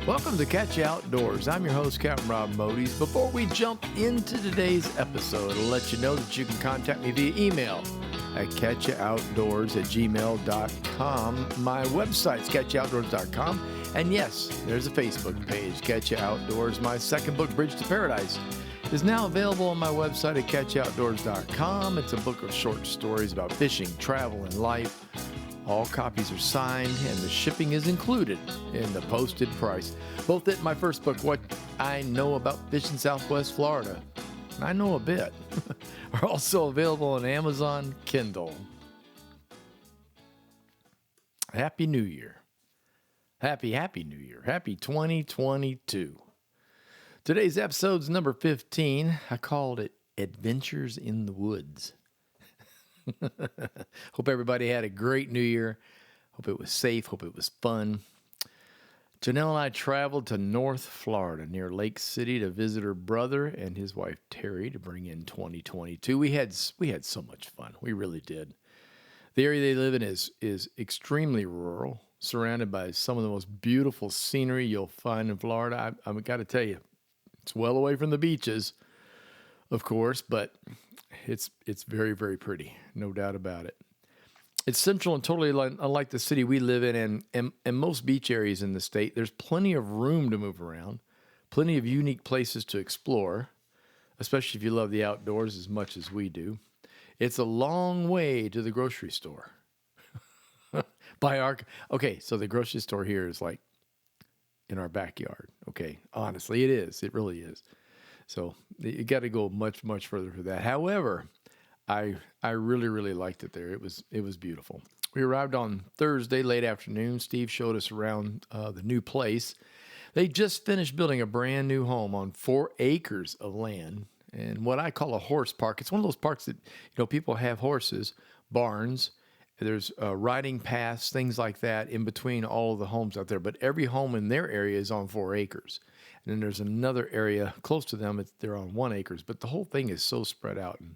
Welcome to Catch You Outdoors. I'm your host, Captain Rob Modes. Before we jump into today's episode, I'll let you know that you can contact me via email at catchyoutdoors@gmail.com. My website's catchyoutdoors.com. And yes, there's a Facebook page, Catch You Outdoors. My second book, Bridge to Paradise, is now available on my website at catchyoutdoors.com. It's a book of short stories about fishing, travel, and life. All copies are signed, and the shipping is included in the posted price. Both in my first book, What I Know About Fishing Southwest Florida, and I know a bit, are also available on Amazon Kindle. Happy New Year. Happy New Year. Happy 2022. Today's episode's number 15. I called it Adventures in the Woods. Hope everybody had a great New Year. Hope it was safe. Hope it was fun. Janelle and I traveled to North Florida near Lake City to visit her brother and his wife Terry to bring in 2022. We had so much fun. We really did. The area they live in is extremely rural, surrounded by some of the most beautiful scenery you'll find in Florida. I've got to tell you, it's well away from the beaches, of course, but it's very, very pretty, no doubt about it. It's central and totally unlike the city we live in and most beach areas in the state. There's plenty of room to move around, plenty of unique places to explore, especially if you love the outdoors as much as we do. It's a long way to the grocery store. Okay, so the grocery store here is like in our backyard. Okay, honestly, it is. It really is. So you got to go much, much further for that. However, I really, really liked it there. It was beautiful. We arrived on Thursday late afternoon. Steve showed us around the new place. They just finished building a brand new home on 4 acres of land and what I call a horse park. It's one of those parks that people have horses, barns. There's riding paths, things like that in between all of the homes out there. But every home in their area is on 4 acres. And then there's another area close to them. They're on 1 acre. But the whole thing is so spread out. And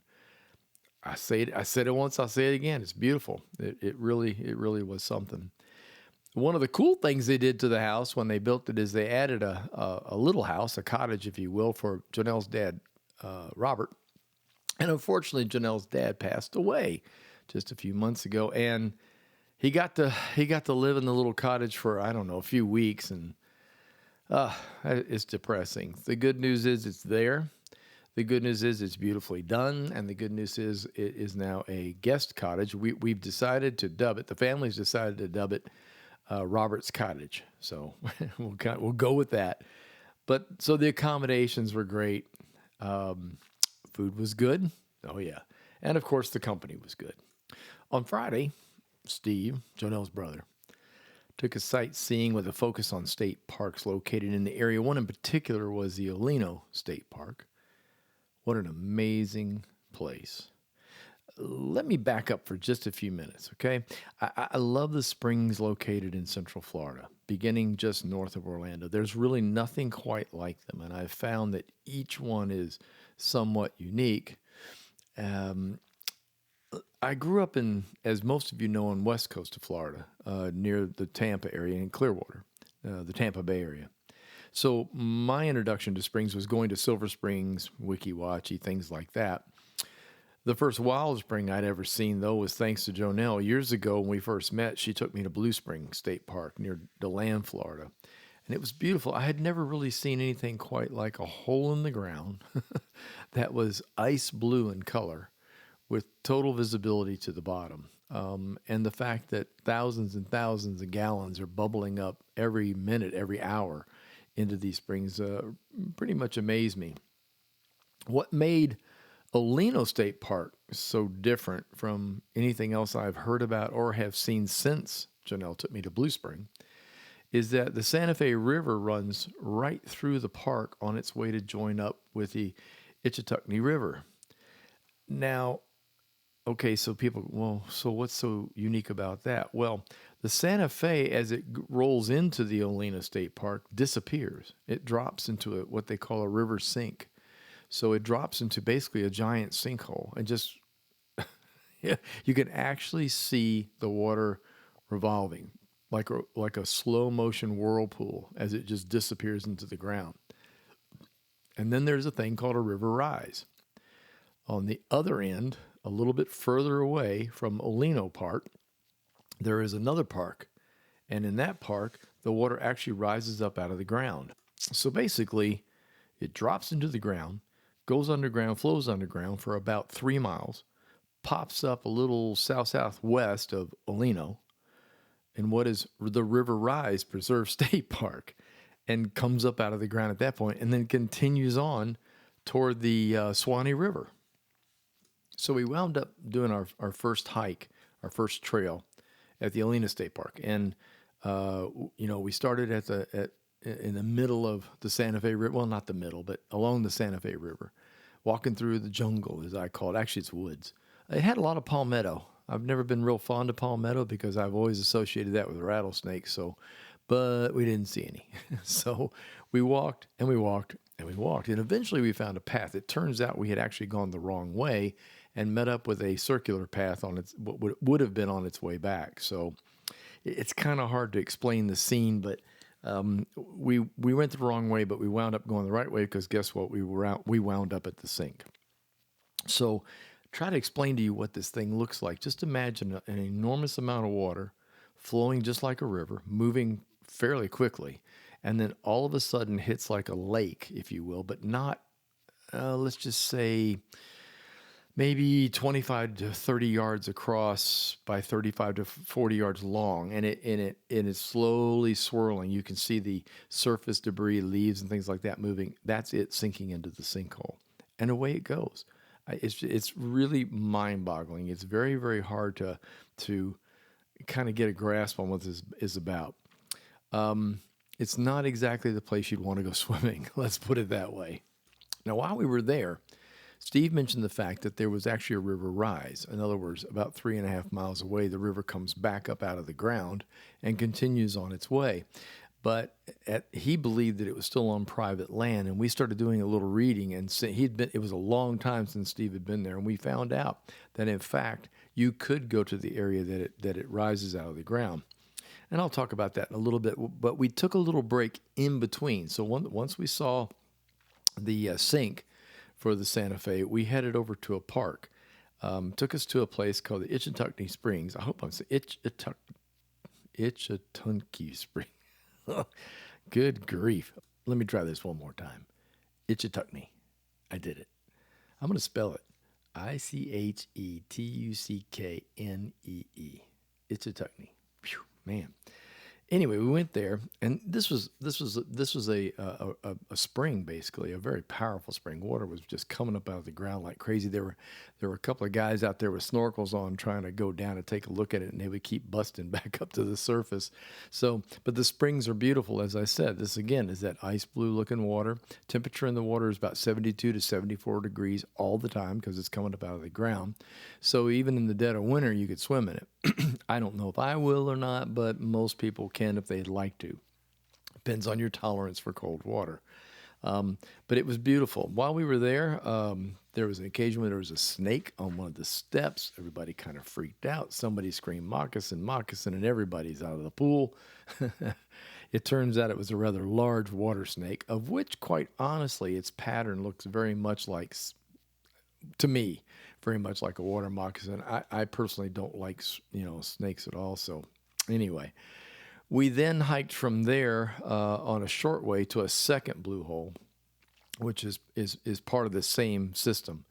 I said it once, I'll say it again. It's beautiful. It really was something. One of the cool things they did to the house when they built it is they added a little house, a cottage, if you will, for Janelle's dad, Robert. And unfortunately, Janelle's dad passed away just a few months ago, and he got to live in the little cottage for, I don't know, a few weeks, and it's depressing. The good news is it's there. The good news is it's beautifully done, and the good news is it is now a guest cottage. We've decided to dub it. The family's decided to dub it Robert's Cottage, so we'll go with that. But so the accommodations were great. Food was good. Oh yeah, and of course the company was good. On Friday, Steve, Jonelle's brother, took us sightseeing with a focus on state parks located in the area. One in particular was the Olino State Park. What an amazing place. Let me back up for just a few minutes, okay? I love the springs located in Central Florida, beginning just north of Orlando. There's really nothing quite like them, and I've found that each one is somewhat unique. I grew up as most of you know, on west coast of Florida, near the Tampa area in Clearwater, the Tampa Bay area. So my introduction to springs was going to Silver Springs, Weeki Wachee, things like that. The first wild spring I'd ever seen, though, was thanks to Jonelle. Years ago when we first met, she took me to Blue Spring State Park near DeLand, Florida. And it was beautiful. I had never really seen anything quite like a hole in the ground that was ice blue in color with total visibility to the bottom. And the fact that thousands and thousands of gallons are bubbling up every minute, every hour into these springs pretty much amazed me. What made Olino State Park so different from anything else I've heard about or have seen since Janelle took me to Blue Spring is that the Santa Fe River runs right through the park on its way to join up with the Ichetucknee River. Now, okay, so so what's so unique about that? Well, the Santa Fe, as it rolls into the Olino State Park, disappears. It drops into what they call a river sink. So it drops into basically a giant sinkhole, and just you can actually see the water revolving. like a slow motion whirlpool as it just disappears into the ground. And then there's a thing called a river rise. On the other end, a little bit further away from Olino Park, there is another park. And in that park, the water actually rises up out of the ground. So basically, it drops into the ground, goes underground, flows underground for about 3 miles, pops up a little southwest of Olino in what is the River Rise Preserve State Park, and comes up out of the ground at that point, and then continues on toward the Suwannee River. So we wound up doing our first hike, our first trail at the Olino State Park. And, we started in the middle of the Santa Fe River. Well, not the middle, but along the Santa Fe River, walking through the jungle, as I call it. Actually, it's woods. It had a lot of palmetto. I've never been real fond of palmetto because I've always associated that with rattlesnakes. But we didn't see any. So we walked and we walked and we walked. And eventually we found a path. It turns out we had actually gone the wrong way and met up with a circular path on what would have been on its way back. So it's kind of hard to explain the scene, but we went the wrong way, but we wound up going the right way because guess what? We wound up at the sink. So try to explain to you what this thing looks like. Just imagine an enormous amount of water flowing just like a river, moving fairly quickly, and then all of a sudden hits like a lake, if you will, but not, let's just say, maybe 25 to 30 yards across by 35 to 40 yards long, and it is slowly swirling. You can see the surface debris, leaves, and things like that moving. That's it sinking into the sinkhole, and away it goes. It's really mind-boggling. It's very, very hard to kind of get a grasp on what this is about. It's not exactly the place you'd want to go swimming. Let's put it that way. Now, while we were there, Steve mentioned the fact that there was actually a river rise. In other words, about 3.5 miles away, the river comes back up out of the ground and continues on its way. But he believed that it was still on private land, and we started doing a little reading, and it was a long time since Steve had been there, and we found out that, in fact, you could go to the area that it rises out of the ground. And I'll talk about that in a little bit, but we took a little break in between. So once we saw the sink for the Santa Fe, we headed over to a park. Took us to a place called the Itchitucknee Springs. I hope I'm saying Itchitucknee Springs. Good grief. Let me try this one more time. Itchitucknee. I did it. I'm going to spell it. Ichetucknee. Itchitucknee. Phew, man. Anyway, we went there, and this was a spring, basically, a very powerful spring. Water was just coming up out of the ground like crazy. There were a couple of guys out there with snorkels on trying to go down and take a look at it, and they would keep busting back up to the surface. So, but the springs are beautiful, as I said. This again is that ice blue looking water. Temperature in the water is about 72 to 74 degrees all the time because it's coming up out of the ground. So even in the dead of winter, you could swim in it. I don't know if I will or not, but most people can if they'd like to. Depends on your tolerance for cold water. But it was beautiful. While we were there, there was an occasion when there was a snake on one of the steps. Everybody kind of freaked out. Somebody screamed, moccasin, moccasin, and everybody's out of the pool. It turns out it was a rather large water snake, of which, quite honestly, its pattern looks very much like, to me, very much like a water moccasin. I personally don't like, snakes at all. So anyway, we then hiked from there on a short way to a second blue hole, which is part of the same system.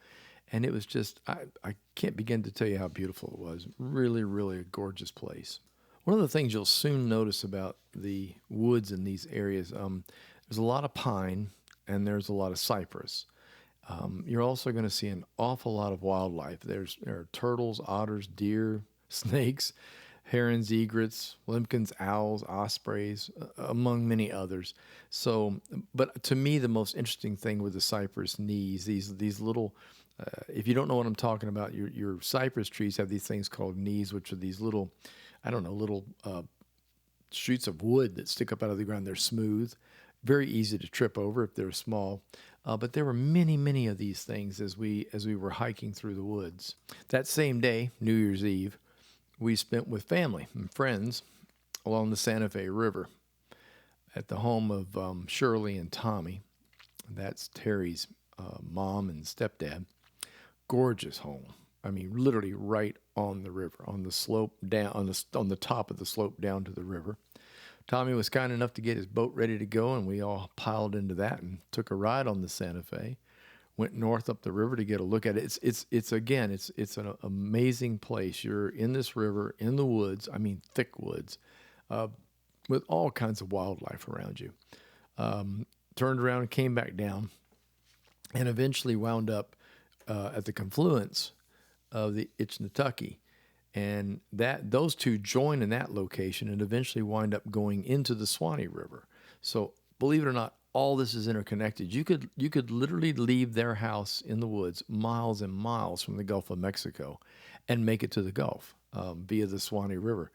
And it was just, I can't begin to tell you how beautiful it was. Really, really a gorgeous place. One of the things you'll soon notice about the woods in these areas, there's a lot of pine and there's a lot of cypress. You're also going to see an awful lot of wildlife. There are turtles, otters, deer, snakes, herons, egrets, limpkins, owls, ospreys, among many others. So, but to me, the most interesting thing with the cypress knees, these little, if you don't know what I'm talking about, your cypress trees have these things called knees, which are these little, little shoots of wood that stick up out of the ground. They're smooth, very easy to trip over if they're small. But there were many, many of these things as we were hiking through the woods. That same day, New Year's Eve, we spent with family and friends along the Santa Fe River at the home of Shirley and Tommy. That's Terry's mom and stepdad. Gorgeous home. I mean, literally right on the river, on the slope down, on the top of the slope down to the river. Tommy was kind enough to get his boat ready to go, and we all piled into that and took a ride on the Santa Fe. Went north up the river to get a look at it. It's again, it's an amazing place. You're in this river, in the woods. I mean, thick woods, with all kinds of wildlife around you. Turned around and came back down, and eventually wound up at the confluence of the Itchnatucky, and those two join in that location and eventually wind up going into the Suwannee River. So believe it or not, all this is interconnected. You could literally leave their house in the woods miles and miles from the Gulf of Mexico and make it to the Gulf via the Suwannee River.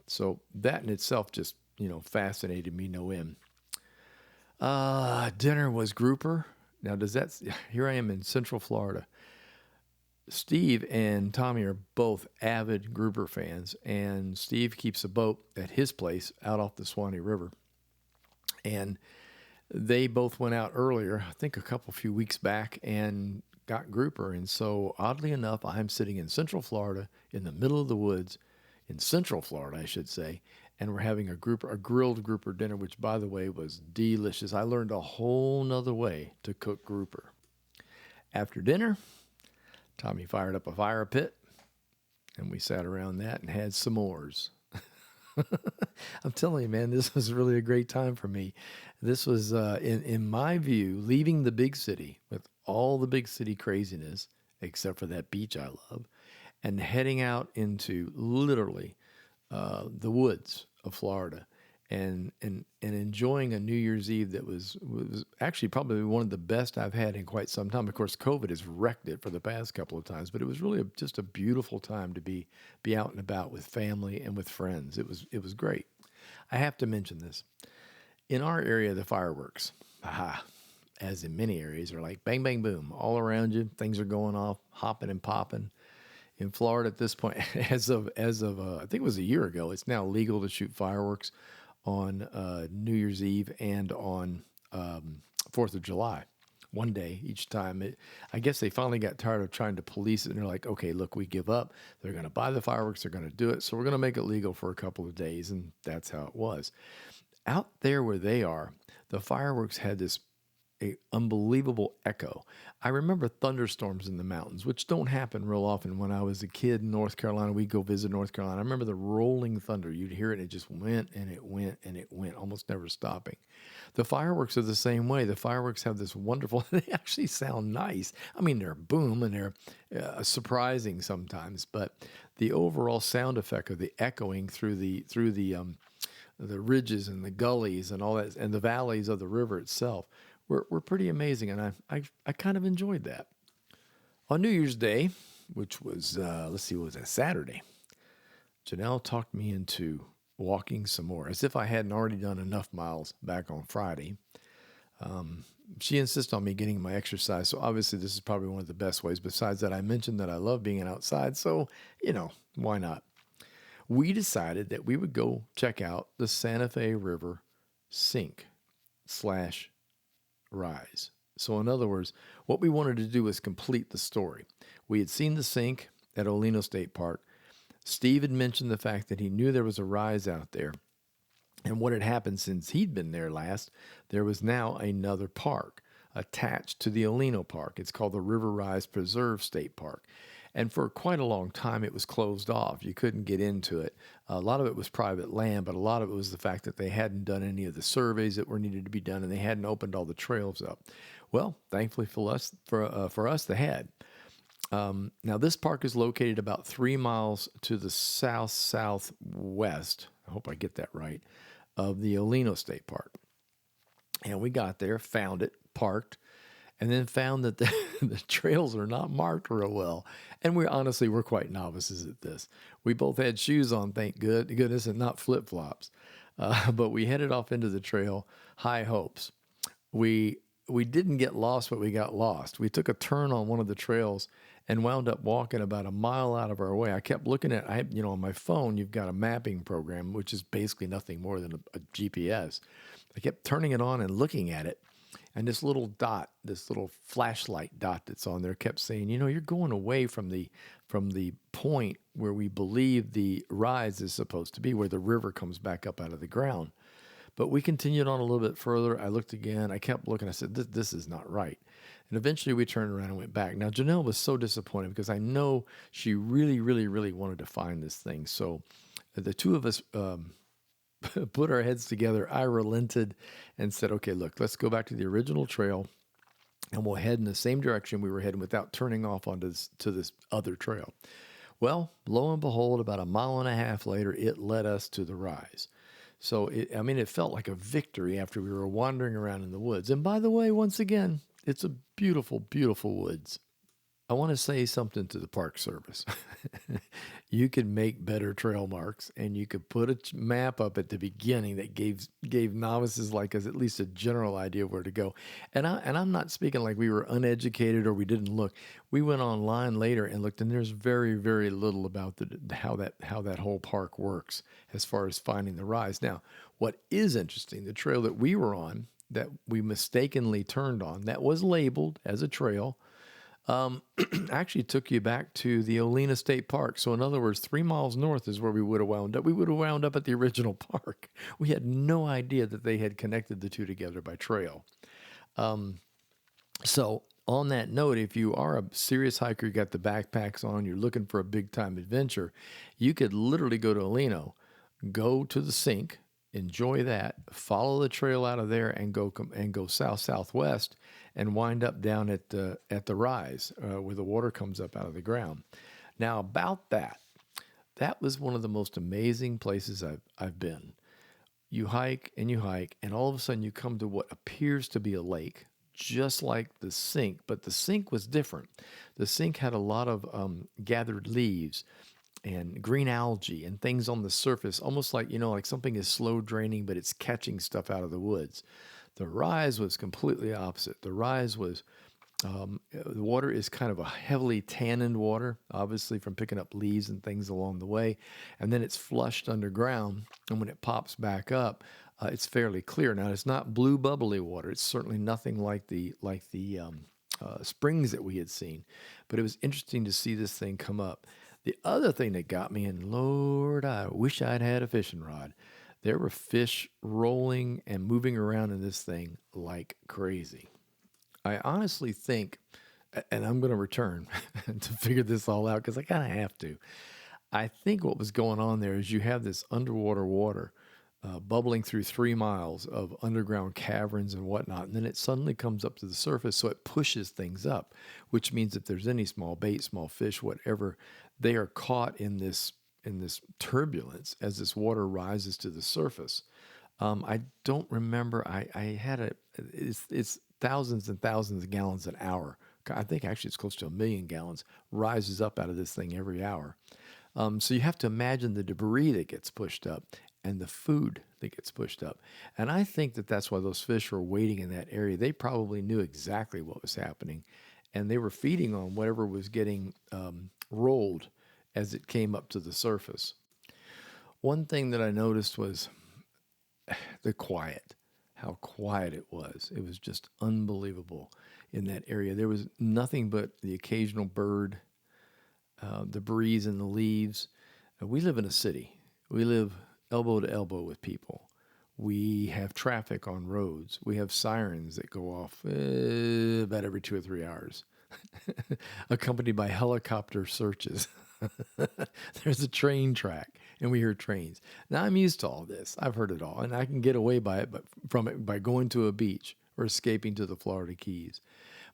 So that in itself just fascinated me no end. Dinner was grouper. Now here I am in Central Florida. Steve and Tommy are both avid grouper fans, and Steve keeps a boat at his place out off the Suwannee River. And they both went out earlier, I think a few weeks back, and got grouper. And so oddly enough, I'm sitting in Central Florida in the middle of the woods, in Central Florida, I should say, and we're having a grilled grouper dinner, which by the way was delicious. I learned a whole nother way to cook grouper. After dinner, Tommy fired up a fire pit, and we sat around that and had s'mores. I'm telling you, man, this was really a great time for me. This was, in my view, leaving the big city with all the big city craziness, except for that beach I love, and heading out into literally the woods of Florida, and enjoying a New Year's Eve that was actually probably one of the best I've had in quite some time. Of course, COVID has wrecked it for the past couple of times, but it was really just a beautiful time to be out and about with family and with friends. It was great. I have to mention this. In our area, the fireworks, as in many areas, are like bang, bang, boom. All around you, things are going off, hopping and popping. In Florida at this point, as of I think it was a year ago, it's now legal to shoot fireworks on New Year's Eve and on 4th of July, one day each time. I guess they finally got tired of trying to police it, and they're like, okay, look, we give up. They're going to buy the fireworks. They're going to do it. So we're going to make it legal for a couple of days, and that's how it was. Out there where they are, the fireworks had this unbelievable echo. I remember thunderstorms in the mountains, which don't happen real often. When I was a kid in North Carolina, we'd go visit North Carolina. I remember the rolling thunder. You'd hear it, and it just went and it went and it went, almost never stopping. The fireworks are the same way. The fireworks have this wonderful, they actually sound nice. I mean, they're boom and they're surprising sometimes, but the overall sound effect of the echoing through the ridges and the gullies and all that, and the valleys of the river itself, were pretty amazing, and I kind of enjoyed that. On New Year's Day, which was, what was that, Saturday, Janelle talked me into walking some more, as if I hadn't already done enough miles back on Friday. She insisted on me getting my exercise, so obviously this is probably one of the best ways. Besides that, I mentioned that I love being outside, so, why not? We decided that we would go check out the Santa Fe River sink / rise. So in other words, what we wanted to do was complete the story. We had seen the sink at Olino State Park. Steve had mentioned the fact that he knew there was a rise out there. And what had happened since he'd been there last, there was now another park attached to the Olino Park. It's called the River Rise Preserve State Park. And for quite a long time, it was closed off. You couldn't get into it. A lot of it was private land, but a lot of it was the fact that they hadn't done any of the surveys that were needed to be done, and they hadn't opened all the trails up. Well, thankfully for us, they had. Now, this park is located about 3 miles to the south-southwest, I hope I get that right, of the Olino State Park. And we got there, found it, parked, and then found that the trails are not marked real well. And we're quite novices at this. We both had shoes on, thank goodness, and not flip-flops. But we headed off into the trail, high hopes. We didn't get lost, but we got lost. We took a turn on one of the trails, and wound up walking about a mile out of our way. I kept looking at, on my phone, you've got a mapping program, which is basically nothing more than a GPS. I kept turning it on and looking at it. And this little dot, this little flashlight dot that's on there kept saying, you're going away from the point where we believe the rise is supposed to be, where the river comes back up out of the ground. But we continued on a little bit further. I looked again. I kept looking. I said, this is not right. And eventually we turned around and went back. Now, Janelle was so disappointed because I know she really, really, really wanted to find this thing. So the two of us put our heads together. I relented and said, okay, look, let's go back to the original trail and we'll head in the same direction we were heading without turning off onto this other trail. Well, lo and behold, about a mile and a half later, it led us to the rise. So, it felt like a victory after we were wandering around in the woods. And by the way, once again, it's a beautiful, beautiful woods. I want to say something to the Park Service. You could make better trail marks, and you could put a map up at the beginning that gave novices like us at least a general idea of where to go. And I'm not speaking like we were uneducated or we didn't look. We went online later and looked, and there's very, very little about how that whole park works as far as finding the rise. Now, what is interesting, the trail that we were on, that we mistakenly turned on, that was labeled as a trail, actually took you back to the Olena State Park. So in other words, 3 miles north is where we would have wound up. We would have wound up at the original park. We had no idea that they had connected the two together by trail. So on that note, if you are a serious hiker, you got the backpacks on, you're looking for a big time adventure, you could literally go to Olena, go to the sink, enjoy that, follow the trail out of there, and go southwest, and wind up down at the rise where the water comes up out of the ground. Now about that was one of the most amazing places I've been. You hike, and all of a sudden you come to what appears to be a lake, just like the sink, but the sink was different. The sink had a lot of gathered leaves and green algae and things on the surface, almost like, like something is slow draining, but it's catching stuff out of the woods. The rise was completely opposite. The rise was, the water is kind of a heavily tanned water, obviously from picking up leaves and things along the way. And then it's flushed underground. And when it pops back up, it's fairly clear. Now, it's not blue bubbly water. It's certainly nothing like the springs that we had seen. But it was interesting to see this thing come up. The other thing that got me, and Lord, I wish I'd had a fishing rod. There were fish rolling and moving around in this thing like crazy. I honestly think, and I'm going to return to figure this all out because I kind of have to. I think what was going on there is you have this underwater water bubbling through 3 miles of underground caverns and whatnot, and then it suddenly comes up to the surface, so it pushes things up, which means if there's any small bait, small fish, whatever, they are caught in this turbulence as this water rises to the surface. I don't remember. I had it's thousands and thousands of gallons an hour. I think actually it's close to 1 million gallons rises up out of this thing every hour. So you have to imagine the debris that gets pushed up and the food that gets pushed up. And I think that that's why those fish were waiting in that area. They probably knew exactly what was happening, and they were feeding on whatever was getting rolled as it came up to the surface. One thing that I noticed was the quiet, how quiet it was. It was just unbelievable in that area. There was nothing but the occasional bird, the breeze and the leaves. We live in a city. We live elbow to elbow with people. We have traffic on roads. We have sirens that go off about every 2 or 3 hours, accompanied by helicopter searches. There's a train track, and we hear trains. Now, I'm used to all this. I've heard it all, and I can get away from it by going to a beach or escaping to the Florida Keys.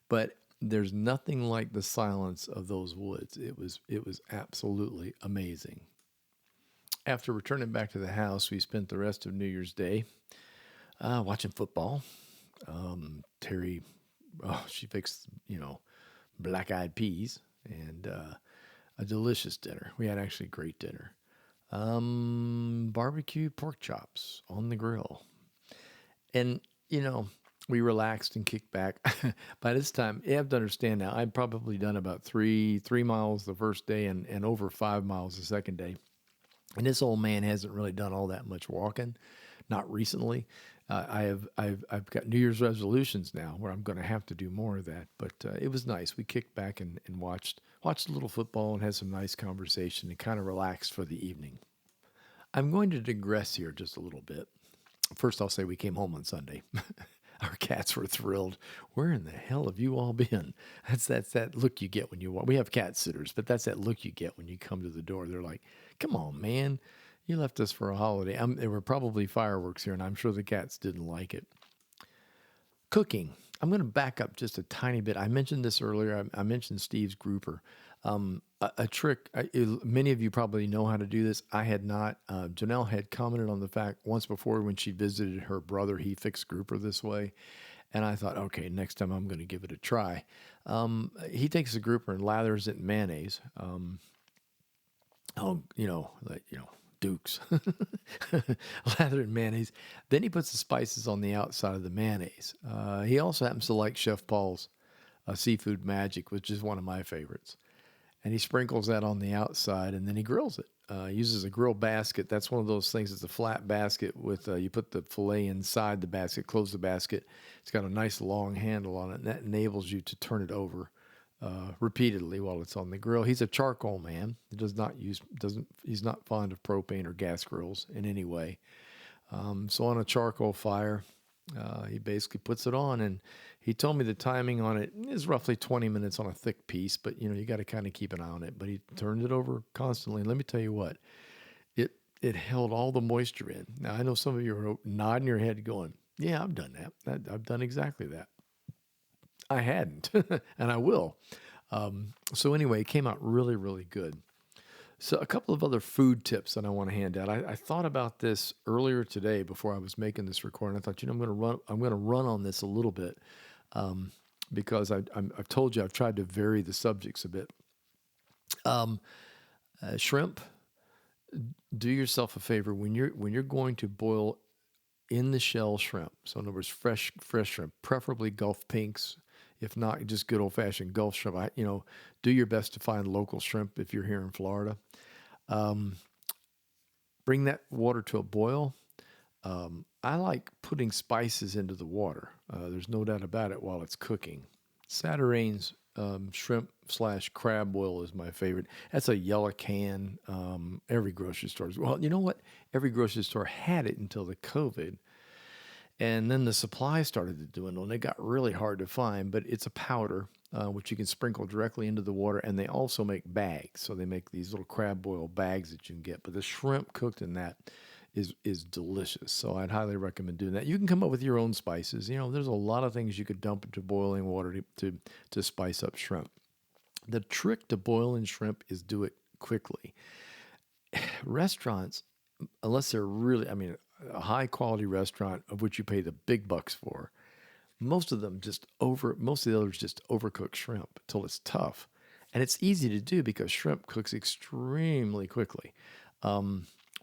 But there's nothing like the silence of those woods. It was absolutely amazing. After returning back to the house, we spent the rest of New Year's Day watching football. Terry, she fixed, black-eyed peas and a delicious dinner. We had actually a great dinner. Barbecue pork chops on the grill. And, We relaxed and kicked back. By this time, you have to understand now, I'd probably done about three miles the first day and over 5 miles the second day. And this old man hasn't really done all that much walking, not recently. I've got New Year's resolutions now where I'm going to have to do more of that. But it was nice. We kicked back and watched a little football and had some nice conversation and kind of relaxed for the evening. I'm going to digress here just a little bit. First, I'll say we came home on Sunday. Our cats were thrilled. Where in the hell have you all been? That's that look you get when you walk. We have cat sitters, but that's that look you get when you come to the door. They're like, "Come on, man, you left us for a holiday." There were probably fireworks here, and I'm sure the cats didn't like it. Cooking. I'm going to back up just a tiny bit. I mentioned this earlier. I mentioned Steve's grouper. A trick, many of you probably know how to do this. I had not. Janelle had commented on the fact once before when she visited her brother, he fixed grouper this way. And I thought, okay, next time I'm going to give it a try. He takes the grouper and lathers it in mayonnaise. Dukes. Lather in mayonnaise. Then he puts the spices on the outside of the mayonnaise. He also happens to like Chef Paul's Seafood Magic, which is one of my favorites. And he sprinkles that on the outside, and then he grills it. Uses a grill basket. That's one of those things. It's a flat basket with you put the filet inside the basket, close the basket. It's got a nice long handle on it, and that enables you to turn it over repeatedly while it's on the grill. He's a charcoal man. He's not fond of propane or gas grills in any way. So on a charcoal fire, he basically puts it on, and he told me the timing on it is roughly 20 minutes on a thick piece, but you got to kind of keep an eye on it. But he turns it over constantly. And let me tell you what, it held all the moisture in. Now I know some of you are nodding your head, going, "Yeah, I've done that. I've done exactly that." I hadn't, and I will. So anyway, it came out really, really good. So a couple of other food tips that I want to hand out. I thought about this earlier today before I was making this recording. I thought, I'm going to run on this a little bit because I've told you I've tried to vary the subjects a bit. Shrimp. Do yourself a favor when you're going to boil in the shell shrimp. So in other words, fresh shrimp, preferably Gulf pinks. If not, just good old-fashioned Gulf shrimp. Do your best to find local shrimp if you're here in Florida. Bring that water to a boil. I like putting spices into the water. There's no doubt about it while it's cooking. Saturain's shrimp/crab boil is my favorite. That's a yellow can. Every grocery store. Well, you know what? Every grocery store had it until the COVID. And then the supply started to dwindle, and it got really hard to find. But it's a powder, which you can sprinkle directly into the water. And they also make bags. So they make these little crab boil bags that you can get. But the shrimp cooked in that is delicious. So I'd highly recommend doing that. You can come up with your own spices. There's a lot of things you could dump into boiling water to spice up shrimp. The trick to boiling shrimp is do it quickly. Restaurants, unless they're really, a high quality restaurant of which you pay the big bucks for, most of the others just overcook shrimp till it's tough. And it's easy to do because shrimp cooks extremely quickly.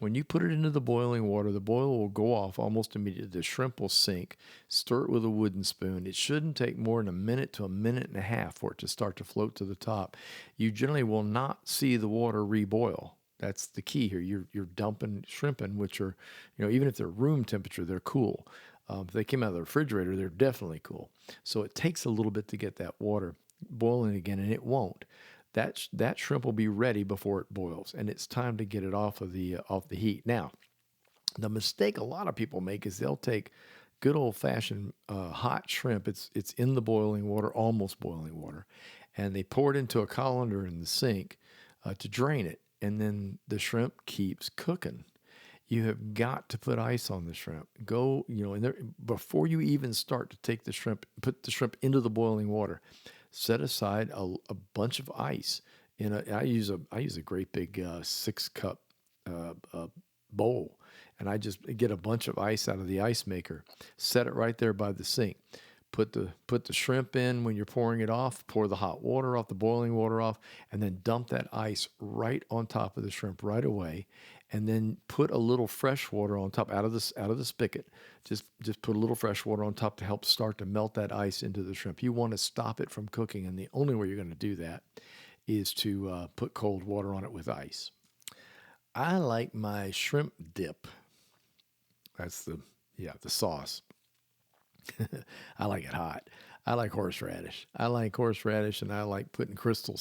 When you put it into the boiling water, the boil will go off almost immediately. The shrimp will sink. Stir it with a wooden spoon. It shouldn't take more than a minute to a minute and a half for it to start to float to the top. You generally will not see the water reboil. That's the key here. You're dumping shrimp in, which are, even if they're room temperature, they're cool. If they came out of the refrigerator, they're definitely cool. So it takes a little bit to get that water boiling again, and it won't. That shrimp will be ready before it boils, and it's time to get it off the heat. Now, the mistake a lot of people make is they'll take good old-fashioned hot shrimp. It's in the boiling water, almost boiling water, and they pour it into a colander in the sink to drain it. And then the shrimp keeps cooking. You have got to put ice on the shrimp. Go, before you even start to take put the shrimp into the boiling water, set aside a bunch of ice. I use a great big 6-cup bowl, and I just get a bunch of ice out of the ice maker. Set it right there by the sink. Put the shrimp in when you're pouring it off, pour the hot water off, the boiling water off, and then dump that ice right on top of the shrimp right away. and then put a little fresh water on top out of the spigot. Just put a little fresh water on top to help start to melt that ice into the shrimp. You want to stop it from cooking, and the only way you're going to do that is to put cold water on it with ice. I like my shrimp dip. That's the sauce. I like it hot. I like horseradish. I like horseradish, and I like putting crystal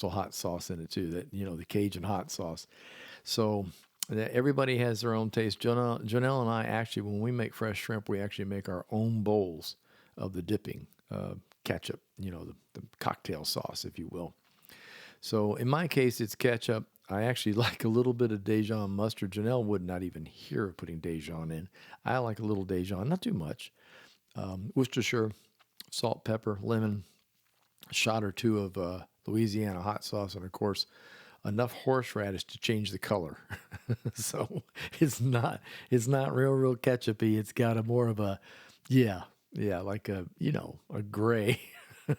hot sauce in it too. That the Cajun hot sauce. So everybody has their own taste. Janelle and I actually, when we make fresh shrimp, we actually make our own bowls of the dipping ketchup. The cocktail sauce, if you will. So in my case, it's ketchup. I actually like a little bit of Dijon mustard. Janelle would not even hear of putting Dijon in. I like a little Dijon, not too much. Worcestershire, salt, pepper, lemon, a shot or two of Louisiana hot sauce, and of course, enough horseradish to change the color. So it's not real ketchupy. It's got a more of a like a gray.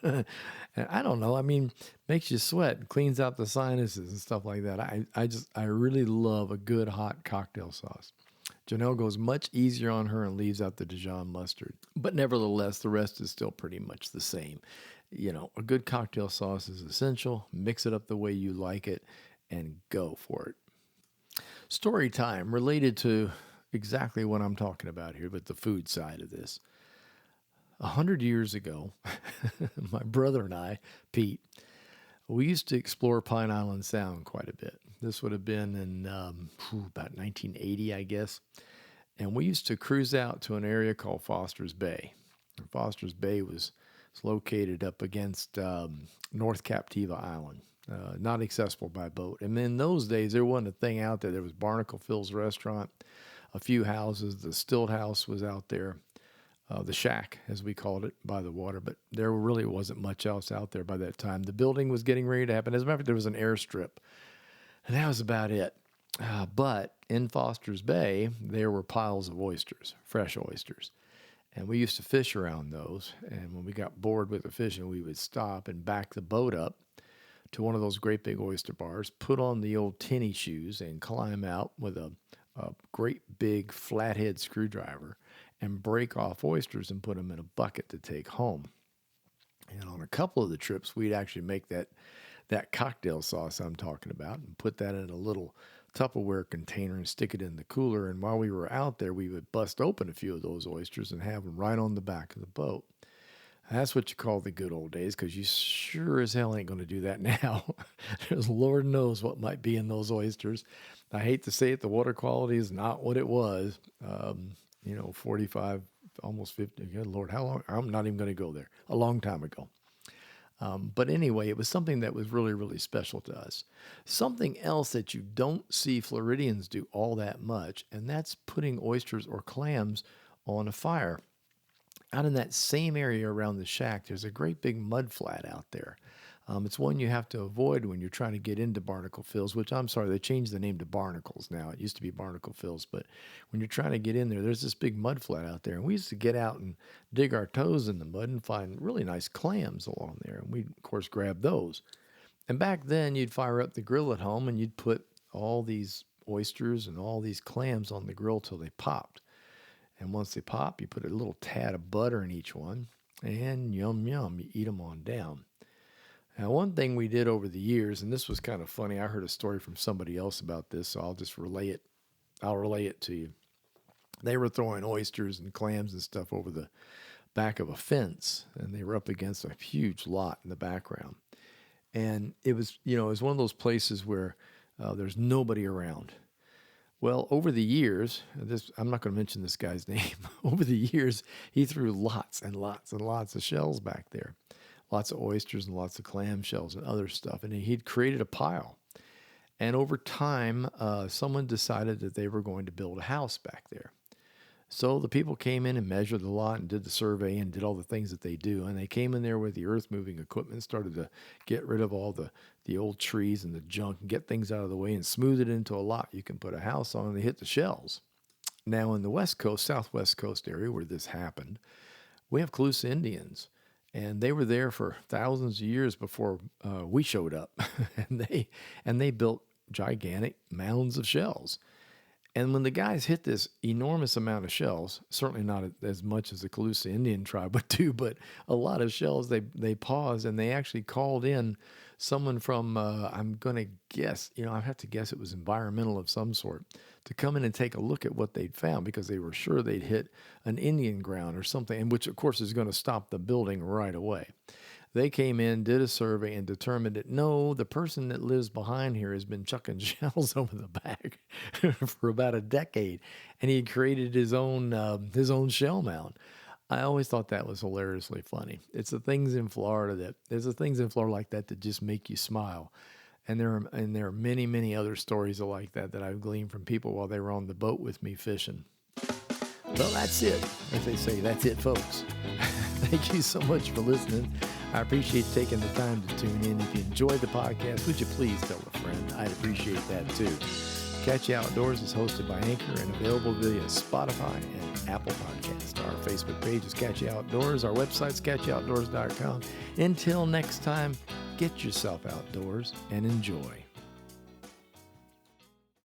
And I don't know. I mean, makes you sweat, cleans out the sinuses and stuff like that. I really love a good hot cocktail sauce. Janelle goes much easier on her and leaves out the Dijon mustard. But nevertheless, the rest is still pretty much the same. A good cocktail sauce is essential. Mix it up the way you like it and go for it. Story time related to exactly what I'm talking about here, but the food side of this. 100 years ago, my brother and I, Pete, we used to explore Pine Island Sound quite a bit. This would have been in about 1980, I guess. And we used to cruise out to an area called Foster's Bay. Foster's Bay was located up against North Captiva Island, not accessible by boat. And in those days, there wasn't a thing out there. There was Barnacle Phil's restaurant, a few houses. The Stilt House was out there. The shack, as we called it, by the water, but there really wasn't much else out there by that time. The building was getting ready to happen. As a matter of fact, there was an airstrip, and that was about it. But in Foster's Bay, there were piles of oysters, fresh oysters, and we used to fish around those. And when we got bored with the fishing, we would stop and back the boat up to one of those great big oyster bars, put on the old tinny shoes, and climb out with a great big flathead screwdriver and break off oysters and put them in a bucket to take home. And on a couple of the trips, we'd actually make that cocktail sauce I'm talking about and put that in a little Tupperware container and stick it in the cooler. And while we were out there, we would bust open a few of those oysters and have them right on the back of the boat. That's what you call the good old days, because you sure as hell ain't going to do that now. Because Lord knows what might be in those oysters. I hate to say it, the water quality is not what it was. 45, almost 50. Good Lord, how long? I'm not even going to go there. A long time ago. But anyway, it was something that was really, really special to us. Something else that you don't see Floridians do all that much, and that's putting oysters or clams on a fire. Out in that same area around the shack, there's a great big mud flat out there. It's one you have to avoid when you're trying to get into Barnacle Phil's, which I'm sorry, they changed the name to Barnacles now. It used to be Barnacle Phil's, but when you're trying to get in there, there's this big mud flat out there. And we used to get out and dig our toes in the mud and find really nice clams along there. And we, of course, grab those. And back then, you'd fire up the grill at home and you'd put all these oysters and all these clams on the grill till they popped. And once they pop, you put a little tad of butter in each one, and yum, yum, you eat them on down. Now, one thing we did over the years, and this was kind of funny, I heard a story from somebody else about this, so I'll just relay it. I'll relay it to you. They were throwing oysters and clams and stuff over the back of a fence, and they were up against a huge lot in the background. And it was one of those places where there's nobody around. Well, over the years, I'm not going to mention this guy's name. Over the years, he threw lots and lots and lots of shells back there. Lots of oysters and lots of clam shells and other stuff. And he'd created a pile. And over time, someone decided that they were going to build a house back there. So the people came in and measured the lot and did the survey and did all the things that they do. And they came in there with the earth-moving equipment, started to get rid of all the old trees and the junk and get things out of the way and smooth it into a lot you can put a house on, and they hit the shells. Now, in the West Coast, Southwest Coast area where this happened, we have Calusa Indians. And they were there for thousands of years before we showed up. and they built gigantic mounds of shells. And when the guys hit this enormous amount of shells, certainly not as much as the Calusa Indian tribe would do, but a lot of shells, they paused and they actually called in someone from, I'm going to guess, I have to guess it was environmental of some sort, to come in and take a look at what they'd found because they were sure they'd hit an Indian ground or something, and which of course is going to stop the building right away. They came in, did a survey, and determined that no, the person that lives behind here has been chucking shells over the back for about a decade, and he had created his own shell mound. I always thought that was hilariously funny. It's the things in Florida like that just make you smile, and there are many, many other stories like that I've gleaned from people while they were on the boat with me fishing. Well, that's it. As they say, that's it, folks. Thank you so much for listening. I appreciate taking the time to tune in. If you enjoyed the podcast, would you please tell a friend? I'd appreciate that too. Catch You Outdoors is hosted by Anchor and available via Spotify and Apple Podcasts. Our Facebook page is Catch You Outdoors. Our website's catchyoutdoors.com. Until next time, get yourself outdoors and enjoy.